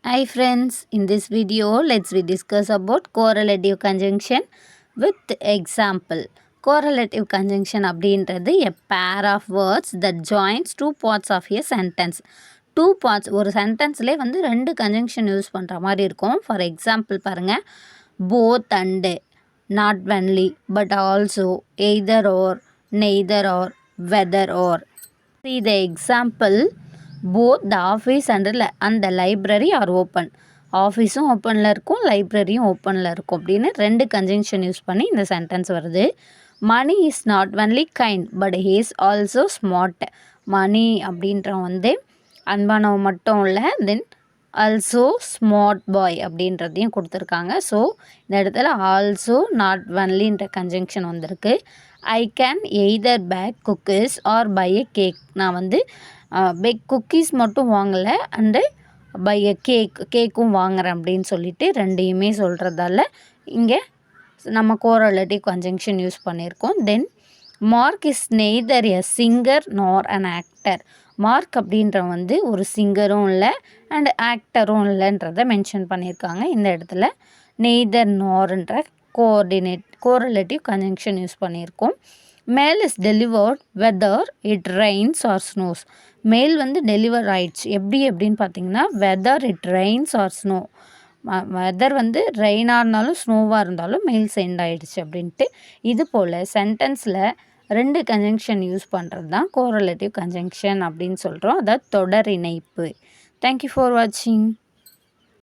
Hi friends, in this video we discuss about correlative conjunction with example. Correlative conjunction அப்படின்றது a pair of words that joins two parts of a sentence. Two parts ஒரு சென்டென்ஸ்லேயே வந்து ரெண்டு conjunction use பண்ணுற மாதிரி இருக்கும். For example பாருங்கள், both and, not only but also, either or, neither or, whether or. See the example. Both the office and the library are open. ஆஃபீஸும் ஓப்பனில் இருக்கும், லைப்ரரியும் ஓப்பனில் இருக்கும் அப்படின்னு ரெண்டு கன்ஜங்ஷன் யூஸ் பண்ணி இந்த சென்டென்ஸ் வருது. Mani is not only kind but he is also smart. Mani அப்படின்றவன் வந்து அன்பானவன் மட்டும் இல்லை, தென் ஆல்சோ ஸ்மார்ட் பாய் அப்படின்றதையும் கொடுத்துருக்காங்க. ஸோ இந்த இடத்துல ஆல்சோ நாட் ஒன்லின்ற கன்ஜங்ஷன் வந்திருக்கு. I can either bake cookies or buy a cake. நான் வந்து பேக் குக்கீஸ் மட்டும் வாங்கலை, அண்டு பை எ கேக்கும் வாங்குகிறேன் அப்படின்னு சொல்லிட்டு ரெண்டையுமே சொல்கிறதால இங்கே நம்ம கோரலேட்டிவ் கன்ஜங்ஷன் யூஸ் பண்ணியிருக்கோம். Then Mark is neither a singer nor an actor. Mark அப்படின்ற வந்து ஒரு சிங்கரும் இல்லை அண்ட் ஆக்டரும் இல்லைன்றதை மென்ஷன் பண்ணியிருக்காங்க. இந்த இடத்துல நெய்தர் நார்ன்ற கோரலேட்டிவ் கன்ஜங்ஷன் யூஸ் பண்ணியிருக்கோம். Mail is delivered whether it rains or snows. Mail வந்து டெலிவர் ஆயிடுச்சு எப்படின்னு பார்த்தீங்கன்னா, whether it rains or snow. Whether வந்து ரெயினாக இருந்தாலும் ஸ்னோவாக இருந்தாலும் மெயில் சென்ட் ஆகிடுச்சு அப்படின்ட்டு. இது போல் சென்டென்ஸில் ரெண்டு கன்ஜங்ஷன் யூஸ் பண்ணுறது தான் கோரலேட்டிவ் கன்ஜங்ஷன் அப்படின்னு சொல்கிறோம். அதாவது தொடர் இணைப்பு. தேங்க்யூ ஃபார் வாட்சிங்.